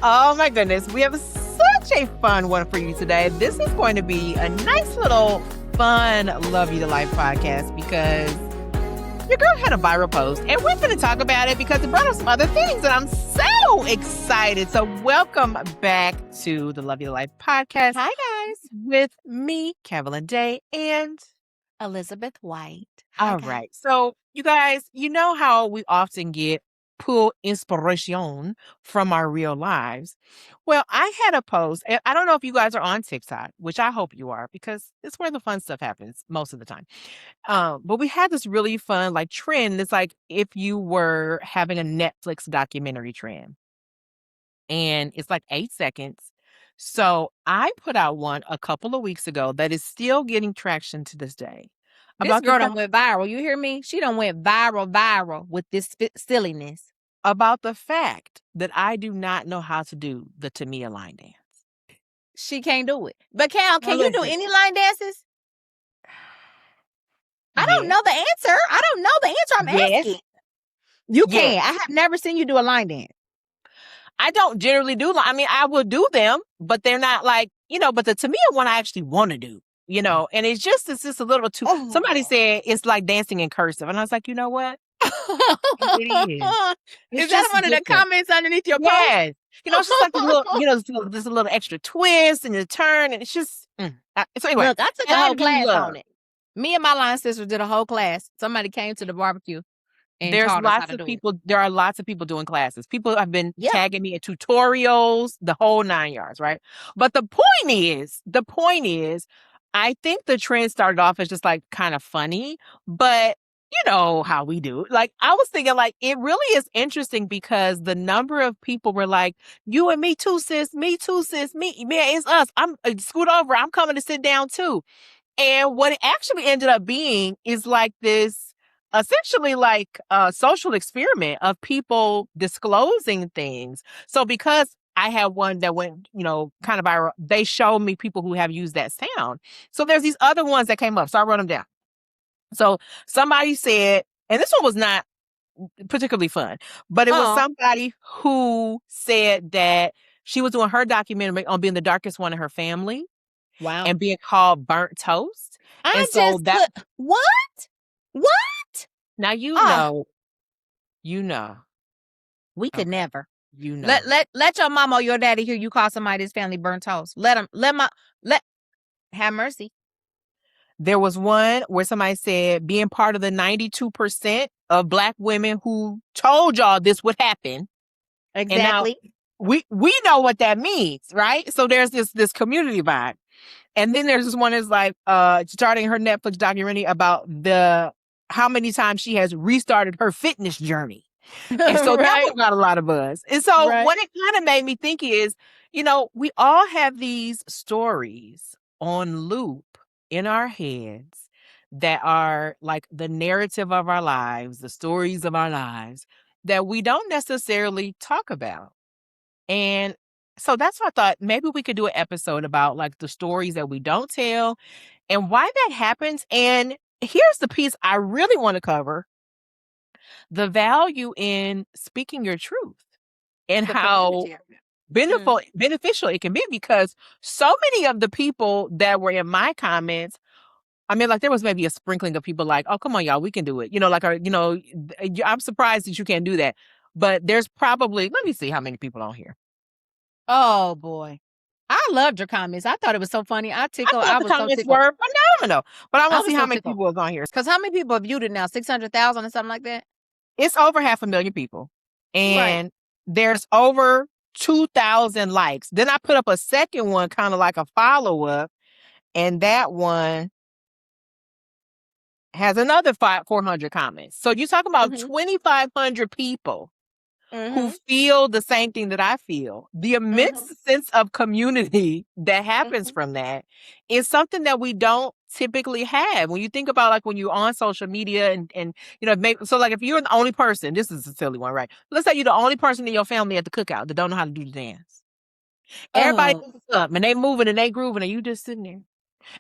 Oh my goodness, we have such a fun one for you today. This is going to be a nice little fun Love You to Life podcast because your girl had a viral post and we're going to talk about it because it brought up some other things and I'm so excited. So welcome back to the Love You to Life podcast. Hi, guys. With me, Kevin Day, and Elizabeth White. All right. So you guys, you know how we often get pull inspiration from our real lives. Well, I had a post, and I don't know if you guys are on TikTok, which I hope you are, because it's where the fun stuff happens most of the time. But we had this really fun like trend. It's like if you were having a Netflix documentary trend, and it's like 8 seconds. So I put out one a couple of weeks ago that is still getting traction to this day. This girl done went viral. You hear me? She done went viral with this silliness. About the fact that I do not know how to do the Tamia line dance. She can't do it. But Cal, can you do any line dances? I don't know the answer. I don't know the answer. I'm asking. You can. I have never seen you do a line dance. I don't generally do. I mean, I will do them, but they're not like, but the Tamia one I actually want to do, and it's just a little too, somebody said it's like dancing in cursive. And I was like, you know what? It is. Is that one of the comments underneath your post? Yes. It's just like a little, there's a little extra twist and a turn, and it's just. So anyway, look, I took a whole class on it. Me and my line sisters did a whole class. Somebody came to the barbecue. There's lots of people. There are lots of people doing classes. People have been tagging me in tutorials, the whole 9 yards, right? But the point is, I think the trend started off as just like kind of funny, but you know how we do. Like I was thinking, like it really is interesting because the number of people were like, "You and me too, sis. Me too, sis. Me, it's us. I'm scoot over. I'm coming to sit down too." And what it actually ended up being is like this, essentially like a social experiment of people disclosing things. So because I had one that went, kind of viral, they showed me people who have used that sound. So there's these other ones that came up. So I wrote them down. So somebody said, and this one was not particularly fun, but it was somebody who said that she was doing her documentary on being the darkest one in her family. Wow. And being called burnt toast. What? Now you know. We could never. You know. Let your mama or your daddy hear you call somebody's family burnt toast. Have mercy. There was one where somebody said being part of the 92% of Black women who told y'all this would happen. Exactly. We know what that means, right? So there's this community vibe. And then there's this one is like starting her Netflix documentary about how many times she has restarted her fitness journey. And so that one got a lot of buzz. And so what it kind of made me think is, we all have these stories on loop in our heads that are like the narrative of our lives, the stories of our lives that we don't necessarily talk about. And so that's why I thought maybe we could do an episode about like the stories that we don't tell and why that happens. And here's the piece I really want to cover: the value in speaking your truth and how beneficial it can be, because so many of the people that were in my comments, I mean, like there was maybe a sprinkling of people like, "Oh, come on, y'all, we can do it." I'm surprised that you can't do that. But there's probably, let me see how many people on here. Oh boy, I loved your comments. I thought it was so funny. I was the comments were phenomenal, but I want to see how many people was on here. Because how many people have viewed it now? 600,000 or something like that. It's over 500,000 people, and there's over 2,000 likes. Then I put up a second one, kind of like a follow up, and that one has another 400 comments. So you're talking about 2,500 people who feel the same thing that I feel. The immense sense of community that happens from that is something that we don't typically have. When you think about like when you're on social media and so like if you're the only person, this is a silly one, right? Let's say you're the only person in your family at the cookout that don't know how to do the dance. Everybody moves up and they moving and they grooving and you just sitting there.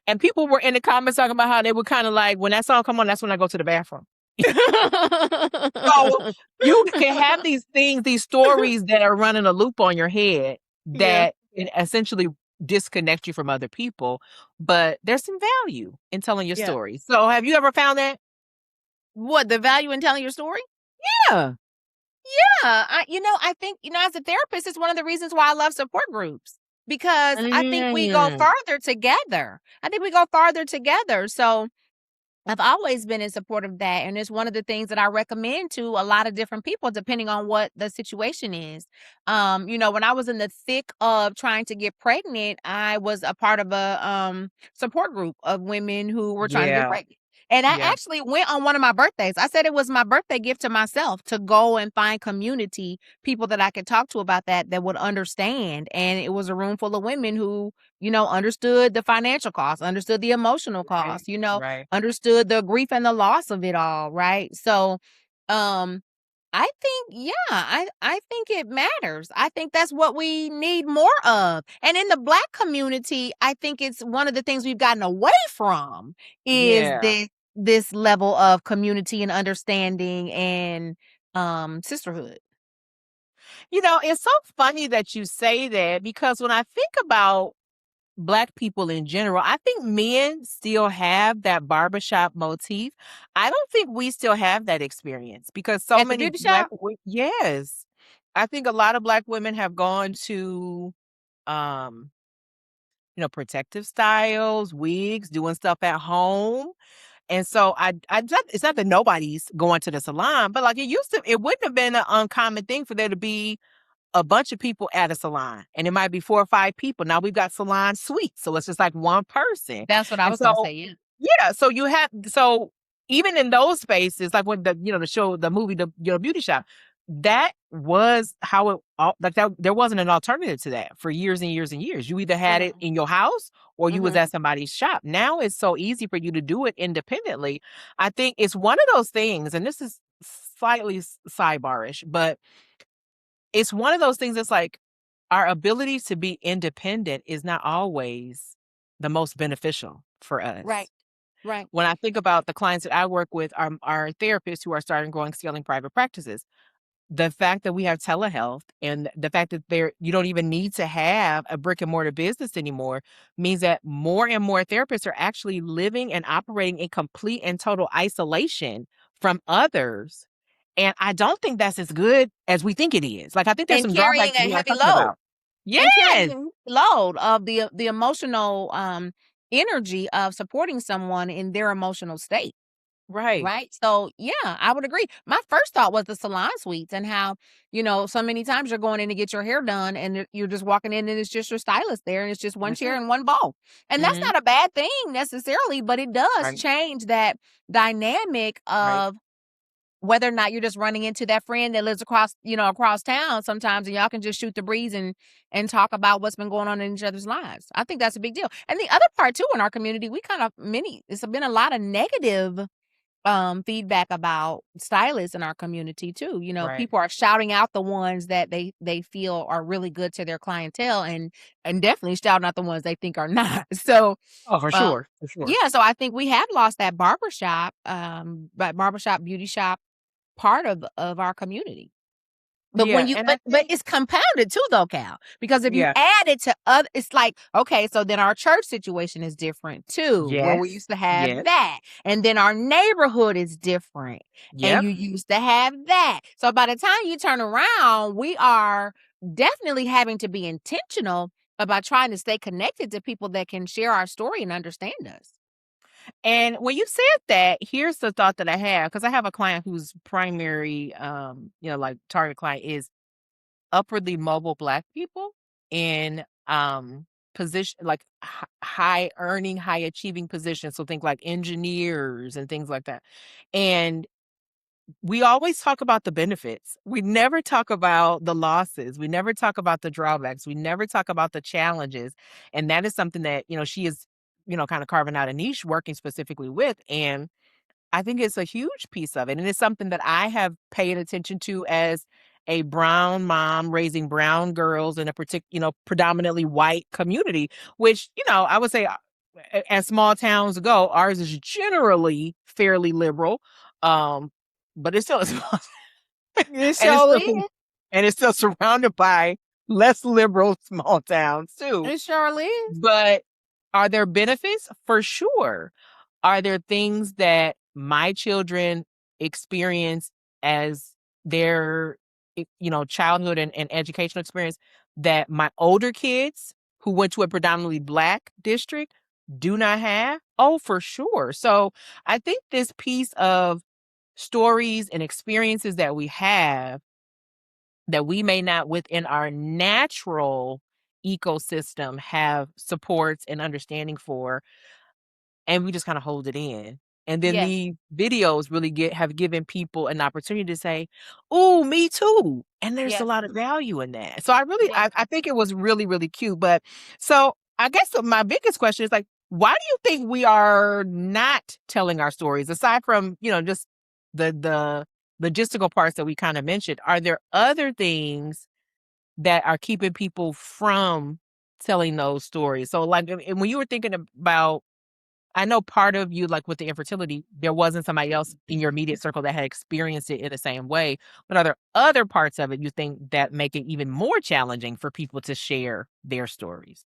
And people were in the comments talking about how they were kind of like, when that song come on, that's when I go to the bathroom. So you can have these things, these stories that are running a loop on your head Yeah. that can essentially disconnect you from other people, but there's some value in telling your Yeah. story. So have you ever found that? What, the value in telling your story? Yeah. I think, as a therapist, it's one of the reasons why I love support groups because I think we go Mm. farther together. I think we go farther together. So I've always been in support of that. And it's one of the things that I recommend to a lot of different people, depending on what the situation is. When I was in the thick of trying to get pregnant, I was a part of a support group of women who were trying to get Yeah. pregnant. And I Yeah. actually went on one of my birthdays. I said it was my birthday gift to myself to go and find community, people that I could talk to about that would understand. And it was a room full of women who, understood the financial cost, understood the emotional Right. cost, Right. understood the grief and the loss of it all, right? So, um, I think, I think it matters. I think that's what we need more of. And in the Black community, I think it's one of the things we've gotten away from is Yeah. this level of community and understanding and sisterhood. It's so funny that you say that because when I think about Black people in general, I think men still have that barbershop motif. I don't think we still have that experience because so At the many beauty shop? yes. I think a lot of Black women have gone to um, protective styles, wigs, doing stuff at home. And so it's not that nobody's going to the salon, but like it wouldn't have been an uncommon thing for there to be a bunch of people at a salon, and it might be 4 or 5 people. Now we've got salon suites, so it's just like one person. That's what I And was gonna so say, yeah. yeah, so even in those spaces, like when the show, the movie, the beauty shop, that was how it all like that there wasn't an alternative to that for years and years and years. You either had it Mhm. in your house or you was Mhm. at somebody's shop. Now it's so easy for you to do it independently. I think it's one of those things, and this is slightly sidebarish, but it's one of those things that's like our ability to be independent is not always the most beneficial for us. Right. Right. When I think about the clients that I work with, are therapists who are starting, growing, scaling private practices. The fact that we have telehealth and the fact that you don't even need to have a brick and mortar business anymore means that more and more therapists are actually living and operating in complete and total isolation from others. And I don't think that's as good as we think it is. Like, I think there's And some carrying drawbacks a we are heavy talking load. about. And carrying Yes. the load of the emotional energy of supporting someone in their emotional state. Right. Right. So yeah, I would agree. My first thought was the salon suites and how, so many times you're going in to get your hair done and you're just walking in and it's just your stylist there and it's just one That's chair it. and one ball. And that's Mhm. not a bad thing necessarily, but it does Right. change that dynamic Right. of whether or not you're just running into that friend that lives across town sometimes, and y'all can just shoot the breeze and talk about what's been going on in each other's lives. I think that's a big deal. And the other part too in our community, it's been a lot of negative feedback about stylists in our community too. Right. People are shouting out the ones that they feel are really good to their clientele and definitely shouting out the ones they think are not. So Oh, for uh, sure. For sure. yeah, so I think we have lost that barbershop beauty shop part of our community. But Yeah. when you And I but think, it's compounded too though, Cal, because if you yeah. add it to other, it's like, okay, so then our church situation is different too, where we Yes. used to have Yes. that. And then our neighborhood is different. And Yep. you used to have that. So by the time you turn around, we are definitely having to be intentional about trying to stay connected to people that can share our story and understand us. And when you said that, here's the thought that I have, because I have a client whose primary, like target client is upwardly mobile Black people in position, like high earning, high achieving positions. So think like engineers and things like that. And we always talk about the benefits. We never talk about the losses. We never talk about the drawbacks. We never talk about the challenges. And that is something that, she is, kind of carving out a niche working specifically with. And I think it's a huge piece of it, and it's something that I have paid attention to as a brown mom raising brown girls in a predominantly white community, which, I would say, as small towns go, ours is generally fairly liberal. but it's still a small It and it's sure still is. and it's still surrounded by less liberal small towns too. It sure is. But are there benefits? For sure. Are there things that my children experience as their, childhood and educational experience that my older kids who went to a predominantly Black district do not have? Oh, for sure. So I think this piece of stories and experiences that we have that we may not within our natural ecosystem have supports and understanding for, and we just kind of hold it in. And then Yes. the videos really have given people an opportunity to say, "Oh, me too." And there's a Yes. lot of value in that. So I really, Yes. I think it was really, really cute. But so I guess my biggest question is like, why do you think we are not telling our stories aside from, just the logistical parts that we kind of mentioned? Are there other things that are keeping people from telling those stories? So like, and when you were thinking about, I know part of you, like with the infertility, there wasn't somebody else in your immediate circle that had experienced it in the same way. But are there other parts of it you think that make it even more challenging for people to share their stories?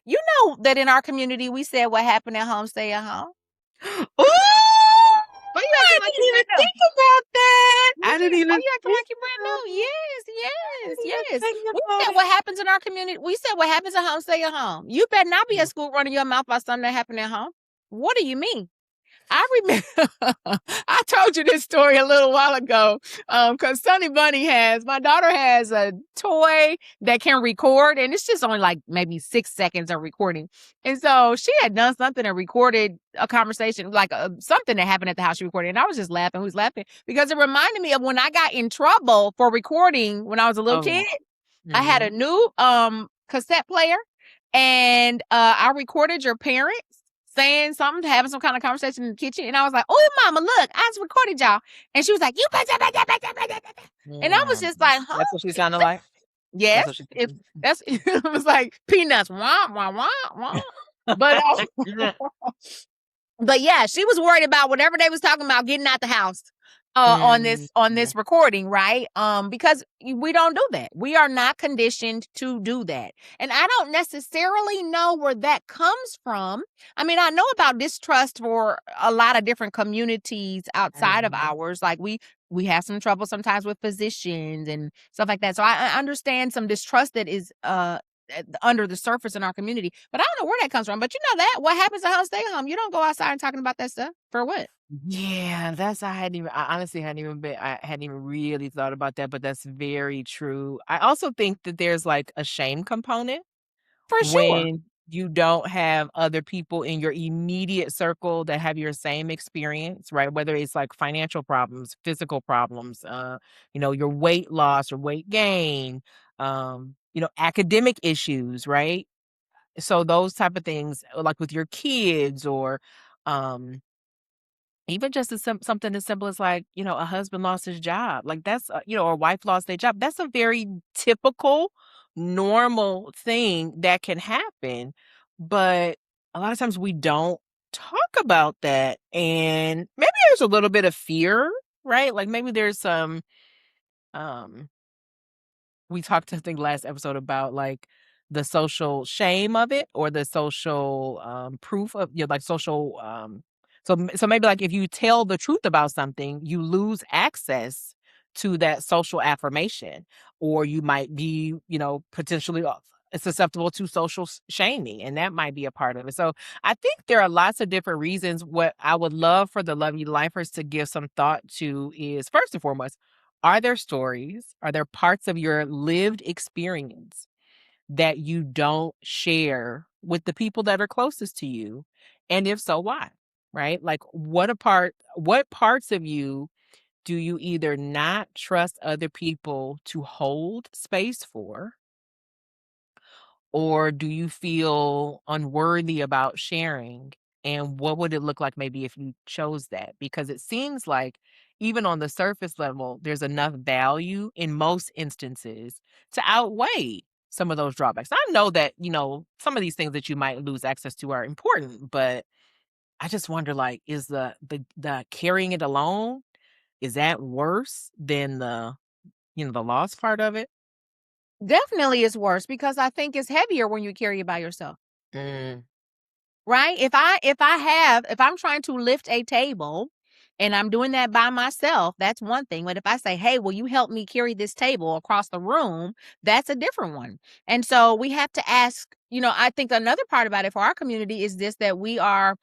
You know that in our community, we said what happened at home, stay at home. Ooh, Why you I acting like you didn't even brand new? think about that. I didn't Yes. Why even you acting think like you brand about new? it. Yes, I yes, didn't even yes. think We about said what happens in our community. We said what happens at home, stay at home. You better not be it. at school running your mouth about something that happened at home. What do you mean? I remember I told you this story a little while ago. Because Sunny Bunny my daughter has a toy that can record, and it's just only like maybe 6 seconds of recording. And so she had done something and recorded a conversation, like something that happened at the house she recorded. And I was just laughing. Who's laughing? Because it reminded me of when I got in trouble for recording when I was a little Oh. kid. I had a Mhm. new cassette player, and I recorded your parents saying something, having some kind of conversation in the kitchen, and I was like, "Oh, mama, look, I just recorded y'all," and she was like, "You," and I was Mm. just like, "Huh?" That's what she sounded like? That's Yes, what she if that's it was like peanuts, wah wah wah wah, but but yeah, she was worried about whatever they was talking about getting out the house on Mm. this recording, right? Because we don't do that. We are not conditioned to do that. And I don't necessarily know where that comes from. I mean, I know about distrust for a lot of different communities outside of Mhm. ours. Like we have some trouble sometimes with physicians and stuff like that. So I understand some distrust that is under the surface in our community. But I don't know where that comes from. But you know that what happens at home, stay home. You don't go outside and talking about that stuff for what? Yeah, I honestly I hadn't even really thought about that, but that's very true. I also think that there's like a shame component For sure. when you don't have other people in your immediate circle that have your same experience, right? Whether it's like financial problems, physical problems, your weight loss or weight gain, academic issues, right? So those type of things, like with your kids or, um, even just something as simple as like, a husband lost his job. Like that's, or a wife lost their job. That's a very typical, normal thing that can happen. But a lot of times we don't talk about that. And maybe there's a little bit of fear, right? Like maybe there's some, um, we talked, I think, last episode about like the social shame of it or the social proof of, like social so maybe like if you tell the truth about something, you lose access to that social affirmation, or you might be, potentially susceptible to social shaming, and that might be a part of it. So I think there are lots of different reasons. What I would love for the Lovey Lifers to give some thought to is, first and foremost, are there stories? Are there parts of your lived experience that you don't share with the people that are closest to you? And if so, why? Right? Like what parts of you do you either not trust other people to hold space for, or do you feel unworthy about sharing? And what would it look like maybe if you chose that? Because it seems like even on the surface level, there's enough value in most instances to outweigh some of those drawbacks. I know that, some of these things that you might lose access to are important, but I just wonder, like, is the carrying it alone, is that worse than the, the loss part of it? Definitely it's worse because I think it's heavier when you carry it by yourself. Mm. Right? If I'm trying to lift a table and I'm doing that by myself, that's one thing. But if I say, "Hey, will you help me carry this table across the room?" That's a different one. And so we have to ask, I think another part about it for our community is this, that we are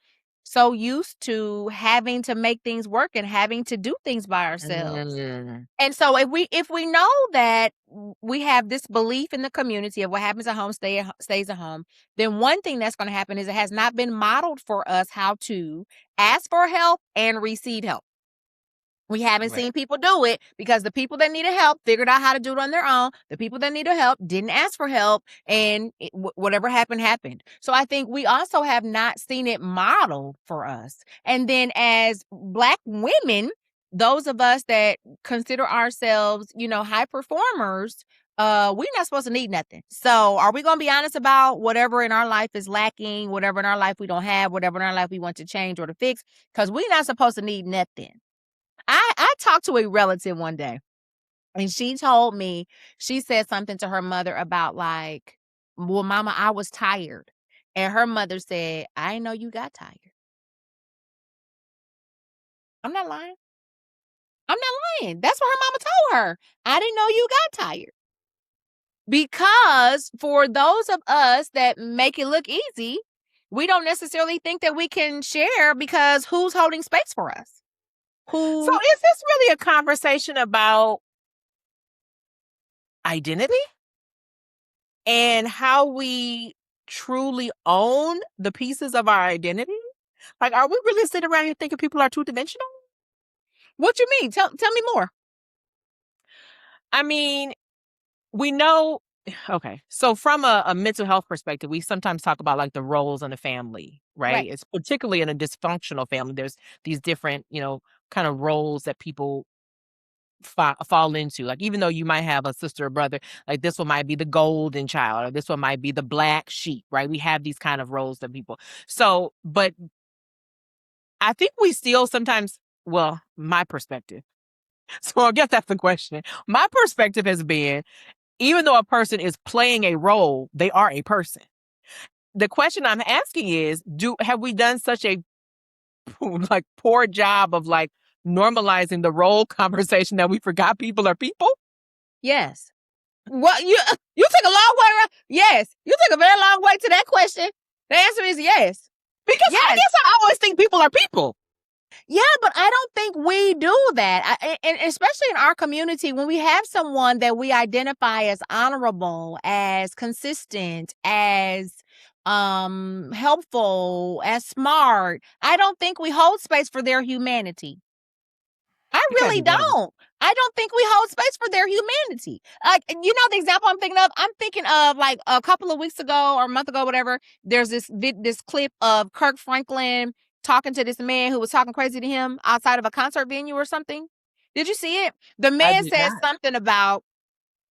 so used to having to make things work and having to do things by ourselves. Mm. And so if we know that we have this belief in the community of what happens at home stays at home, then one thing that's going to happen is it has not been modeled for us how to ask for help and receive help. We haven't Right. seen people do it because the people that needed help figured out how to do it on their own. The people that needed help didn't ask for help, and whatever happened, happened. So I think we also have not seen it modeled for us. And then as Black women, those of us that consider ourselves, high performers, we're not supposed to need nothing. So are we going to be honest about whatever in our life is lacking, whatever in our life we don't have, whatever in our life we want to change or to fix? Because we're not supposed to need nothing. I talked to a relative one day, and she told me, she said something to her mother about like, "Well, mama, I was tired." And her mother said, "I didn't know you got tired." I'm not lying. I'm not lying. That's what her mama told her. "I didn't know you got tired." Because for those of us that make it look easy, we don't necessarily think that we can share because who's holding space for us? So Who is this really a conversation about identity and how we truly own the pieces of our identity? Like, are we really sitting around here thinking people are two-dimensional? What you mean? Tell me more. I mean, we know, okay, so from a mental health perspective, we sometimes talk about like the roles in the family, Right. right? It's particularly in a dysfunctional family. There's these different, kind of roles that people fall into. Like, even though you might have a sister or brother, like this one might be the golden child, or this one might be the black sheep, right? We have these kind of roles that people. So, but I think we still sometimes, well, my perspective. So I guess that's the question. My perspective has been, even though a person is playing a role, they are a person. The question I'm asking is, have we done such a like poor job of like normalizing the role conversation that we forgot people are people? Yes. Well, you took a long way around. Yes, you took a very long way to that question. The answer is yes. Because I Yes. guess I always think people are people. Yeah, but I don't think we do that. And especially in our community, when we have someone that we identify as honorable, as consistent, as helpful, as smart, I don't think we hold space for their humanity. I You gotta really do better. don't. I don't think we hold space for their humanity. Like, the example I'm thinking of? I'm thinking of like a couple of weeks ago or a month ago, whatever. There's this clip of Kirk Franklin talking to this man who was talking crazy to him outside of a concert venue or something. Did you see it? The I man did says not. something about,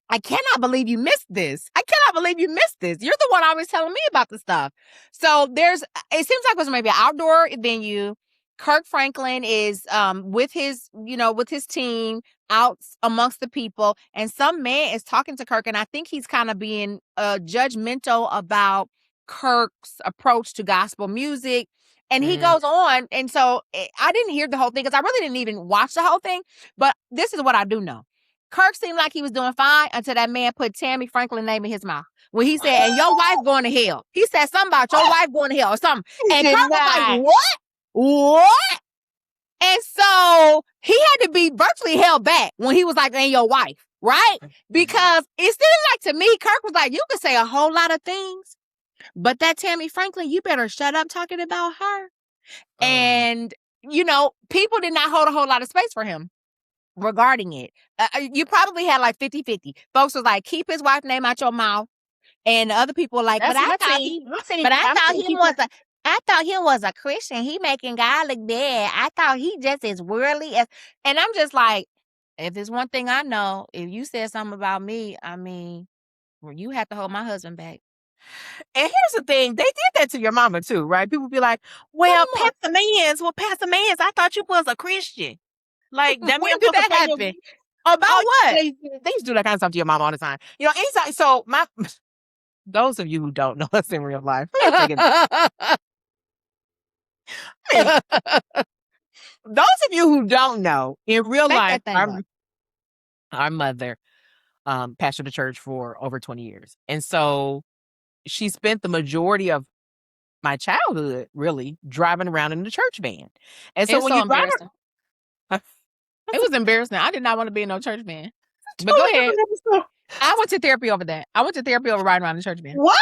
"I cannot believe you missed this. I cannot believe you missed this. You're the one always telling me about the stuff." So it seems like it was maybe an outdoor venue. Kirk Franklin is with his team out amongst the people, and some man is talking to Kirk, and I think he's kind of being judgmental about Kirk's approach to gospel music. And he Mm. goes on, and so I didn't hear the whole thing because I really didn't even watch the whole thing. But this is what I do know. Kirk seemed like he was doing fine until that man put Tammy Franklin name in his mouth. When he said, "And your wife going to hell." He said something about your wife going to hell or something. He And did Kirk was like, not. "What? What?" And so he had to be virtually held back when he was like, "And your wife," right? Because it seemed like to me, Kirk was like, "You can say a whole lot of things, but that Tammy Franklin, you better shut up talking about her." And, people did not hold a whole lot of space for him regarding it. You probably had like 50-50. Folks was like, "Keep his wife name out your mouth." And the other people were like, That's what I seen. I thought him People. was a Christian. He making God look bad. I thought he just as worldly as, and I'm just like, if there's one thing I know, if you said something about me, I mean, well, you have to hold my husband back. And here's the thing, they did that to your mama too, right? People be like, Come well, on. Pastor Mans, I thought you was a Christian. Like that When man did supposed to that pay your happen? About what? They used to do that kind of stuff to your mom all the time. You know, anytime. So those of you who don't know us in real life, let me take it. Those of you who don't know, in real Back life, that thing up. our mother pastored the church for over 20 years. And so she spent the majority of my childhood really driving around in the church van. And so It's when so you drive embarrassing. It was embarrassing. I did not want to be in no church van. But go totally ahead. different episode. I went to therapy over that. I went to therapy over riding around the church van. What?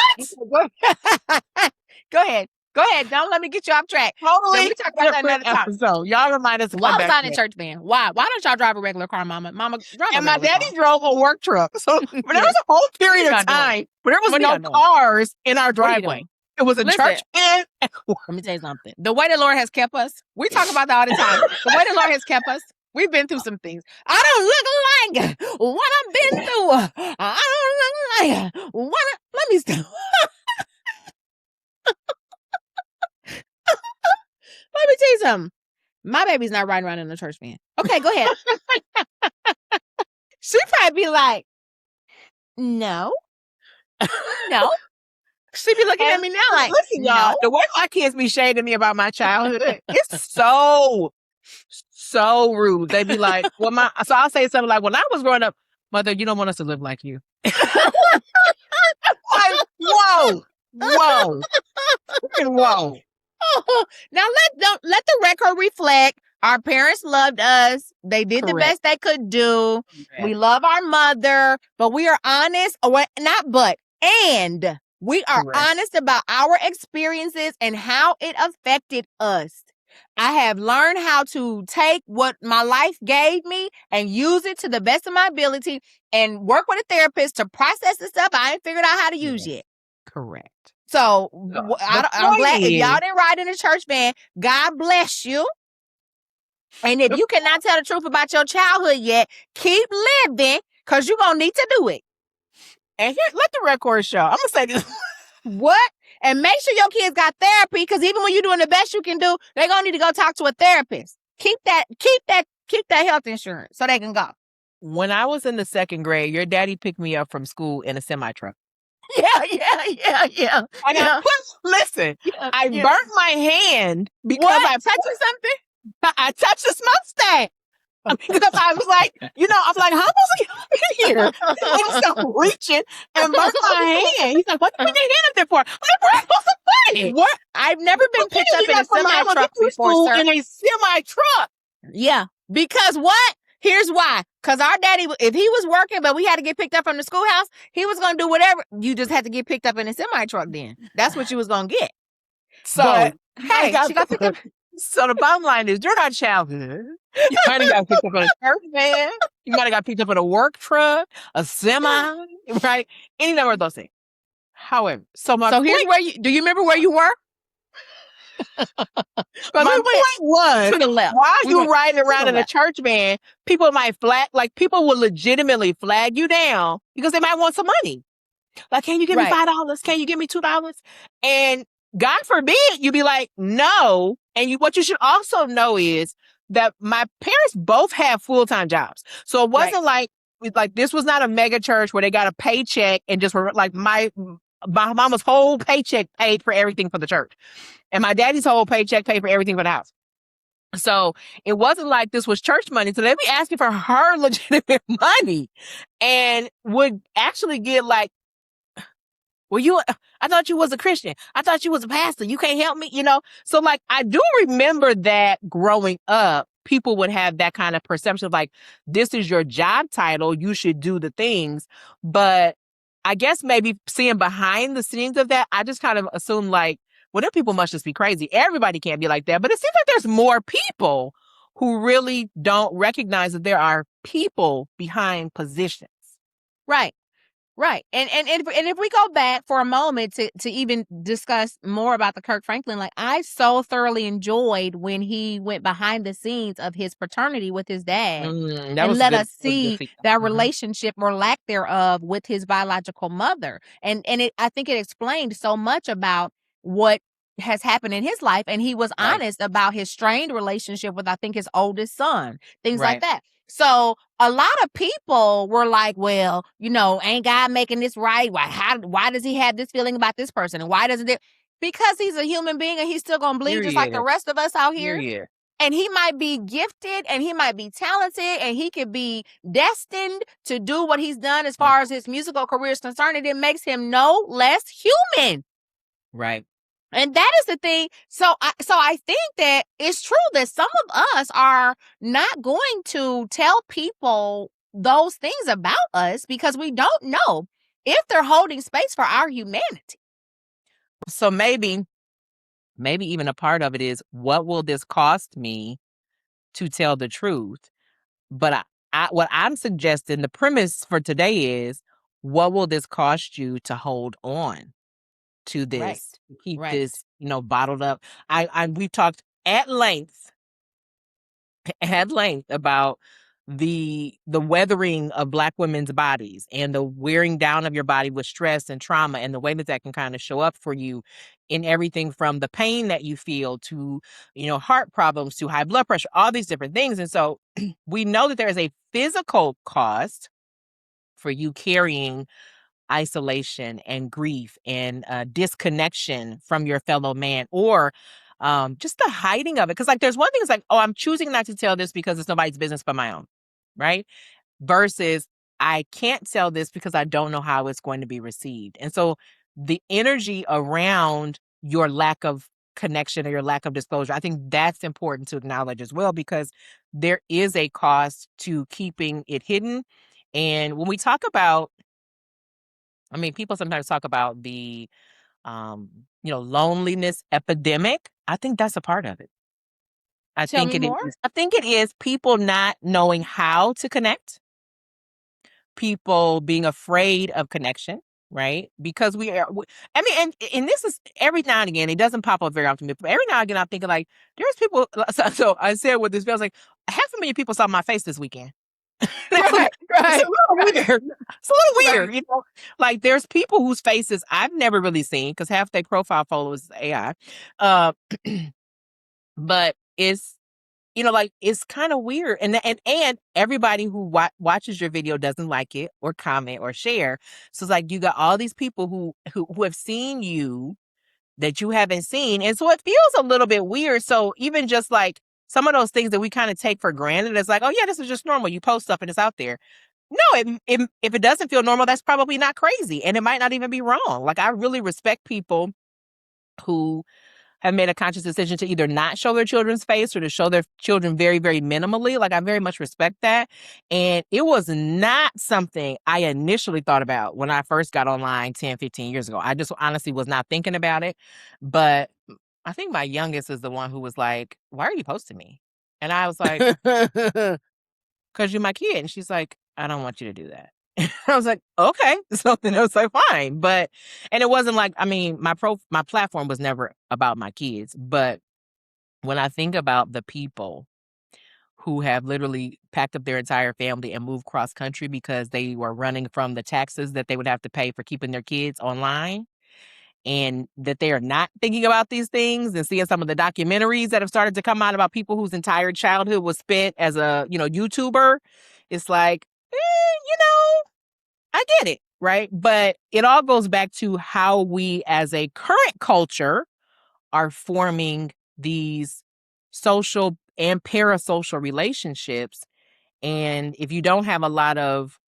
Go ahead. Go ahead. Don't let me get you off track. Totally we talk about that different another time. episode. Y'all remind us to Why come was back I in to a that. church van? Why? Why don't y'all drive a regular car, Mama? Mama, drive a And my regular daddy car. drove a work truck. So but there was a whole period y'all of doing? time where there was What are no y'all doing? cars in our What are you driveway. doing? It was a Listen. church van. Let me tell you something. The way the Lord has kept us, we talk about that all the time. The way the Lord has kept us, we've been through some things. I don't look like what I've been through. I don't look like what let me stop. Let me tell you something. My baby's not riding around in a church van. Okay, go ahead. She'd probably be like, no. No. She'd be looking at me now like, listen, y'all, no. the way my kids be shading me about my childhood, it's so rude. They be like, well, so I'll say something like, when I was growing up, Mother, you don't want us to live like you. Like, whoa. Now let the record reflect. Our parents loved us. They did the best they could do. We love our mother, but we are honest. And we are honest about our experiences and how it affected us. I have learned how to take what my life gave me and use it to the best of my ability and work with a therapist to process the stuff I ain't figured out how to use yet. Correct. So I'm glad if y'all didn't ride in a church van, God bless you. And if you cannot tell the truth about your childhood yet, keep living because you're going to need to do it. And here, let the record show. I'm going to say this. What? And make sure your kids got therapy because even when you're doing the best you can do, they're going to need to go talk to a therapist. Keep that health insurance so they can go. When I was in the second grade, your daddy picked me up from school in a semi-truck. Yeah. Listen, I burnt my hand because I touched something. I touched the smokestack. Because I was like, I'm like, how was I in here? I started reaching and burnt my hand. He's like, what did you put your hand up there for? Where am I supposed to put it? What? I've never been picked up in a semi-truck before, sir. In a semi-truck. Yeah. Because what? Here's why. Because our daddy, if he was working, but we had to get picked up from the schoolhouse, he was going to do whatever. You just had to get picked up in a semi-truck then. That's what you was going to get. So, she got picked up. So the bottom line is, during our childhood, you might have got picked up in a church van, you might have got picked up in a work truck, a semi, right? Any number of those things. However, here's where do you remember where you were? My point was, to the left. while you riding around in a church van, people might people will legitimately flag you down because they might want some money. Like, can you give me $5? Can you give me $2? And God forbid you be like, no. And what you should also know is that my parents both have full-time jobs. So it wasn't like this was not a mega church where they got a paycheck and just were like my mama's whole paycheck paid for everything for the church. And my daddy's whole paycheck paid for everything for the house. So it wasn't like this was church money. So they'd be asking for her legitimate money and would actually get like, well, I thought you was a Christian. I thought you was a pastor. You can't help me, So like, I do remember that growing up, people would have that kind of perception of like, this is your job title. You should do the things. But I guess maybe seeing behind the scenes of that, I just kind of assume like, well, them people must just be crazy. Everybody can't be like that. But it seems like there's more people who really don't recognize that there are people behind positions. Right. And if we go back for a moment to even discuss more about the Kirk Franklin, like I so thoroughly enjoyed when he went behind the scenes of his paternity with his dad and let us see that relationship or lack thereof with his biological mother. And I think it explained so much about what has happened in his life, and he was Right. honest about his strained relationship with, I think, his oldest son, things like Right. that. So a lot of people were like, well, ain't God making this right? Why does he have this feeling about this person? And why doesn't it? Because he's a human being and he's still gonna bleed just like the Period. rest of us out here. Period. And he might be gifted and he might be talented and he could be destined to do what he's done as far as his musical career is concerned. And it makes him no less human. Right. And that is the thing. So I think that it's true that some of us are not going to tell people those things about us because we don't know if they're holding space for our humanity. So maybe even a part of it is, what will this cost me to tell the truth? But what I'm suggesting, the premise for today is, what will this cost you to hold on to this, Right. to keep Right. this, bottled up? We've talked at length about the weathering of Black women's bodies and the wearing down of your body with stress and trauma, and the way that can kind of show up for you in everything from the pain that you feel to, heart problems, to high blood pressure, all these different things. And so we know that there is a physical cost for you carrying isolation and grief and disconnection from your fellow man, or just the hiding of it. Because, like, there's one thing, it's like, oh, I'm choosing not to tell this because it's nobody's business but my own, right? Versus, I can't tell this because I don't know how it's going to be received. And so the energy around your lack of connection or your lack of disclosure, I think that's important to acknowledge as well, because there is a cost to keeping it hidden. And when we talk about, people sometimes talk about the, loneliness epidemic. I think that's a part of it. Tell me more. I think it is people not knowing how to connect, people being afraid of connection, right? Because and this is every now and again, it doesn't pop up very often, but every now and again, I'm thinking, like, there's people. So I said what this feels like. 500,000 people saw my face this weekend. Right. It's a little weird. It's a little weird, Right. Like, there's people whose faces I've never really seen because half their profile followers is AI. Uh, but it's, like, it's kind of weird, and everybody who watches your video doesn't like it or comment or share. So it's like you got all these people who have seen you that you haven't seen, and so it feels a little bit weird. So even just like some of those things that we kind of take for granted, it's like, oh yeah, this is just normal. You post stuff and it's out there. No, if it doesn't feel normal, that's probably not crazy, and it might not even be wrong. Like, I really respect people who have made a conscious decision to either not show their children's face or to show their children very, very minimally. Like, I very much respect that. And it was not something I initially thought about when I first got online 10, 15 years ago. I just honestly was not thinking about it. But I think my youngest is the one who was like, why are you posting me? And I was like, because you're my kid. And she's like, I don't want you to do that. I was like, okay. So then I was like, fine. But, and it wasn't like, my platform was never about my kids. But when I think about the people who have literally packed up their entire family and moved cross country because they were running from the taxes that they would have to pay for keeping their kids online, and that they are not thinking about these things, and seeing some of the documentaries that have started to come out about people whose entire childhood was spent as a, YouTuber, it's like, you know, I get it, right? But it all goes back to how we as a current culture are forming these social and parasocial relationships. And if you don't have a lot of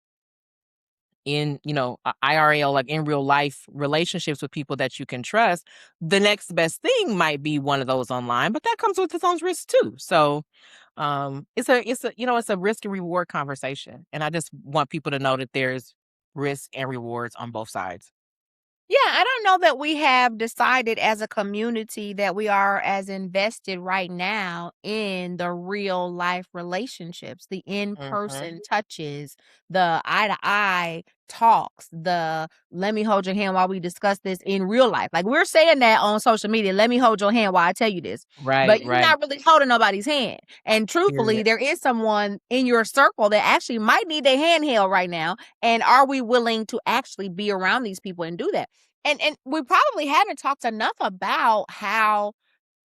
IRL, like in real life relationships with people that you can trust, the next best thing might be one of those online, but that comes with its own risks too. So it's a risk and reward conversation. And I just want people to know that there's risk and rewards on both sides. Yeah, I don't know that we have decided as a community that we are as invested right now in the real life relationships, the Mm-hmm. in-person touches, the eye to eye talks, the let me hold your hand while we discuss this in real life. Like we're saying that on social media, let me hold your hand while I tell you this. Right, But you're right. not really holding nobody's hand. And truthfully, Period. there is someone in your circle that actually might need their hand held right now. And are we willing to actually be around these people and do that? And we probably haven't talked enough about how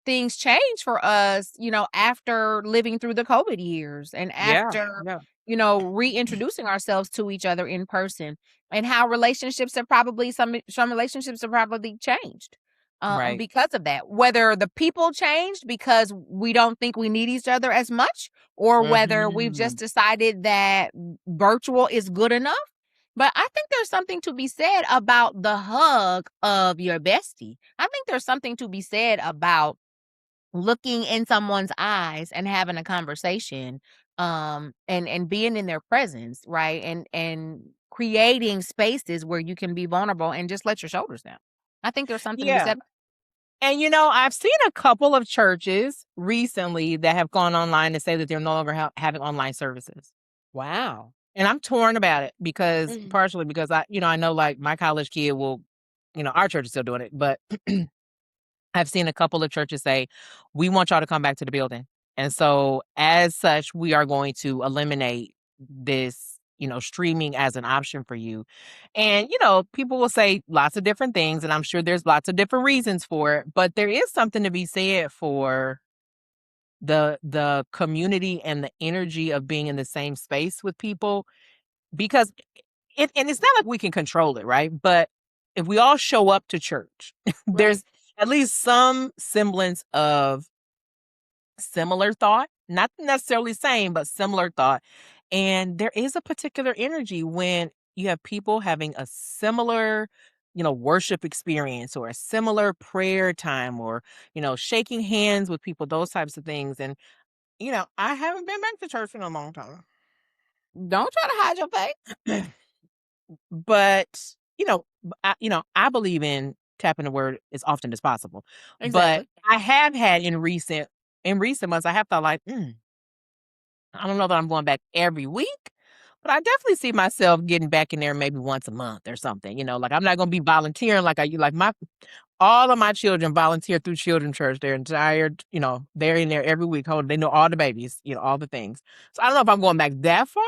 things change for us, after living through the COVID years and Yeah, after, yeah. reintroducing ourselves to each other in person, and how relationships have probably some relationships have probably changed Right. because of that. Whether the people changed because we don't think we need each other as much, or whether we've just Mhm. decided that virtual is good enough. But I think there's something to be said about the hug of your bestie. I think there's something to be said about looking in someone's eyes and having a conversation, and being in their presence, right? And creating spaces where you can be vulnerable and just let your shoulders down. I think there's something to be Yeah. said. And I've seen a couple of churches recently that have gone online to say that they're no longer having online services. Wow. And I'm torn about it because Mhm. partially because I know like my college kid will, our church is still doing it, but I've seen a couple of churches say, we want y'all to come back to the building. And so as such, we are going to eliminate this, streaming as an option for you. And, people will say lots of different things, and I'm sure there's lots of different reasons for it, but there is something to be said for the community and the energy of being in the same space with people, because and it's not like we can control it, right? But if we all show up to church, Right. there's at least some semblance of similar thought, not necessarily same, but similar thought. And there is a particular energy when you have people having a similar, worship experience, or a similar prayer time, or, shaking hands with people, those types of things. And, I haven't been back to church in a long time. Don't try to hide your face. But, I believe in tapping the word as often as possible. But Exactly. I have had in recent months, I have thought like, I don't know that I'm going back every week, but I definitely see myself getting back in there maybe once a month or something. Like I'm not gonna be volunteering like my all of my children volunteer through children's church. Their entire, they're in there every week. They know all the babies, all the things. So I don't know if I'm going back that far,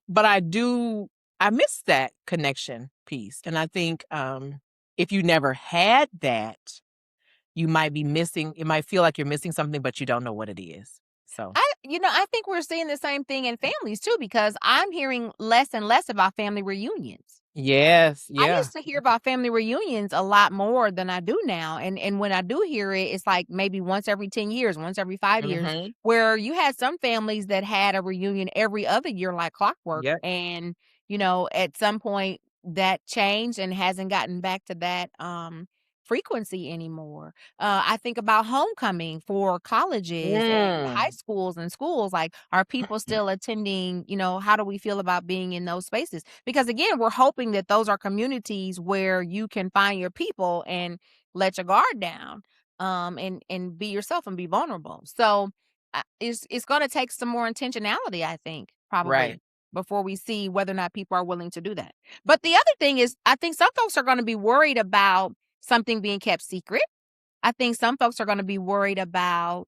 but I miss that connection piece. And I think if you never had that, you might be missing, it might feel like you're missing something, but you don't know what it is. So I think we're seeing the same thing in families too, because I'm hearing less and less about family reunions. yes, I yeah. used to hear about family reunions a lot more than I do now. And when I do hear it, it's like maybe once every 10 years, once every 5 years, Mhm. where you had some families that had a reunion every other year like clockwork. Yep. And, at some point that changed and hasn't gotten back to that frequency anymore. I think about homecoming for colleges and high Mm. schools and schools. Like, are people still attending? How do we feel about being in those spaces? Because again, we're hoping that those are communities where you can find your people and let your guard down, and be yourself and be vulnerable. So it's going to take some more intentionality, I think, Right. probably, before we see whether or not people are willing to do that. But the other thing is, I think some folks are going to be worried about something being kept secret. I think some folks are gonna be worried about,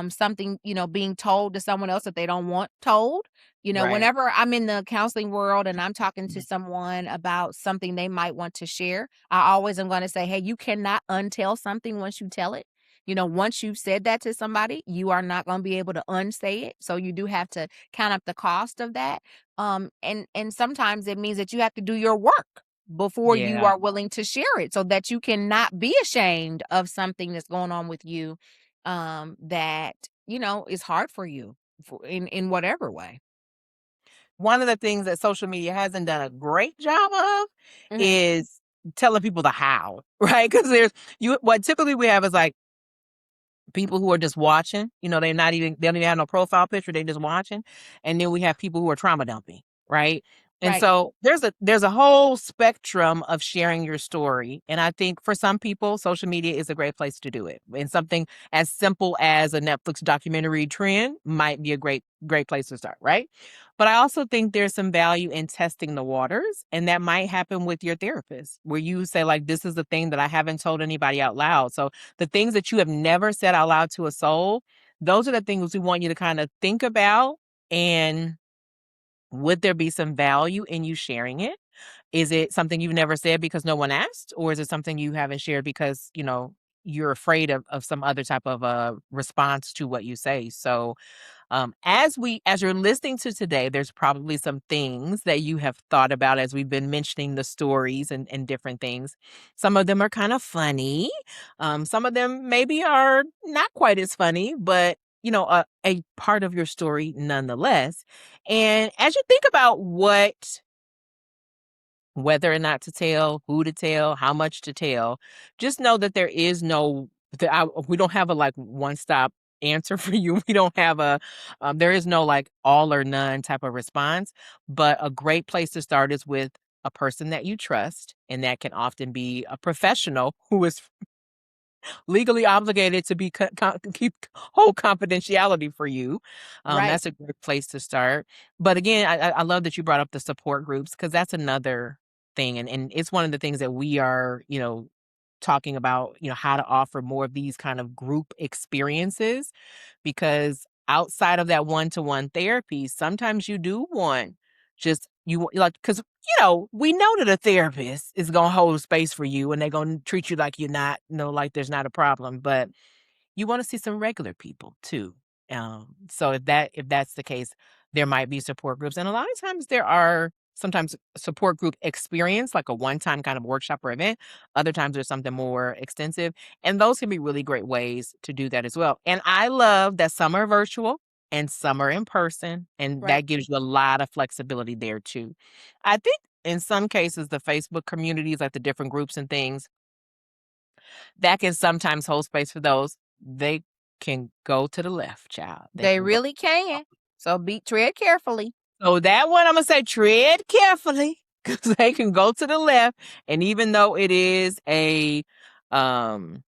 something, being told to someone else that they don't want told. Right. Whenever I'm in the counseling world and I'm talking to someone about something they might want to share, I always am gonna say, "Hey, you cannot untell something once you tell it." Once you've said that to somebody, you are not gonna be able to unsay it. So you do have to count up the cost of that. And sometimes it means that you have to do your work before you Yeah. are willing to share it, so that you cannot be ashamed of something that's going on with you, that is hard for you, in whatever way. One of the things that social media hasn't done a great job of Mhm. is telling people the how, right? Because what typically we have is like people who are just watching, they don't even have no profile picture, they just watching. And then we have people who are trauma dumping, right? And Right. so there's a whole spectrum of sharing your story. And I think for some people, social media is a great place to do it. And something as simple as a Netflix documentary trend might be a great place to start, right? But I also think there's some value in testing the waters, and that might happen with your therapist, where you say, like, this is the thing that I haven't told anybody out loud. So the things that you have never said out loud to a soul, those are the things we want you to kind of think about. And would there be some value in you sharing it? Is it something you've never said because no one asked? Or is it something you haven't shared because, you're afraid of some other type of response to what you say? So as you're listening to today, there's probably some things that you have thought about as we've been mentioning the stories and different things. Some of them are kind of funny. Some of them maybe are not quite as funny, but a part of your story nonetheless. And as you think about whether or not to tell, who to tell, how much to tell, just know that there is we don't have a like one stop answer for you. We don't have there is no like all or none type of response, but a great place to start is with a person that you trust. And that can often be a professional who is legally obligated to keep whole confidentiality for you. Right. That's a great place to start. But again, I love that you brought up the support groups, because that's another thing. And it's one of the things that we are, talking about, how to offer more of these kind of group experiences, because outside of that one-to-one therapy, sometimes you do want just you like, because we know that a therapist is gonna hold space for you and they're gonna treat you like you're not, like there's not a problem. But you want to see some regular people too. So if that's the case, there might be support groups, and a lot of times there are sometimes support group experience, like a one-time kind of workshop or event. Other times there's something more extensive, and those can be really great ways to do that as well. And I love that some are virtual and some are in person, and Right. that gives you a lot of flexibility there too. I think in some cases the Facebook communities, like the different groups and things, that can sometimes hold space for those. They can go to the left, child. They They can go. really can. So tread carefully. So that one, I'm gonna say tread carefully, because they can go to the left. And even though it is a, um,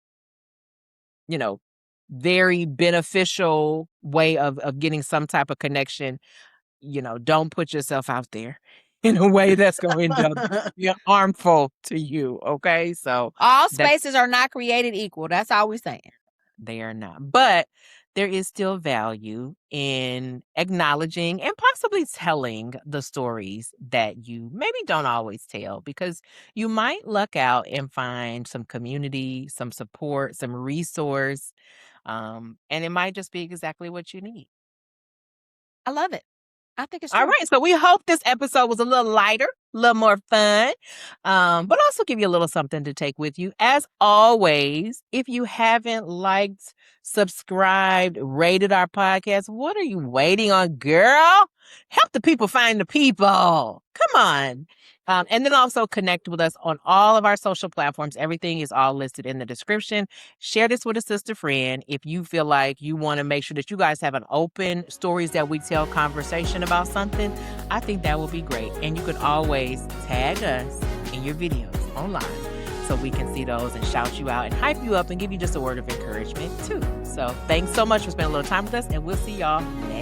very beneficial way of getting some type of connection, don't put yourself out there in a way that's going to be harmful to you. Okay, so All that spaces are not created equal. That's all we're saying. they are not. But there is still value in acknowledging and possibly telling the stories that you maybe don't always tell, because you might luck out and find some community, some support, some resource, and it might just be exactly what you need. I love it. I think it's All true. right. So we hope this episode was a little lighter, a little more fun, but also give you a little something to take with you. As always, if you haven't liked, subscribed, rated our podcast, what are you waiting on, girl? Help the people find the people. Come on. And then also connect with us on all of our social platforms. Everything is all listed in the description. Share this with a sister friend if you feel like you want to make sure that you guys have an open stories that we tell conversation about something. I think that will be great. And you can always tag us in your videos online so we can see those and shout you out and hype you up and give you just a word of encouragement too. So thanks so much for spending a little time with us, and we'll see y'all next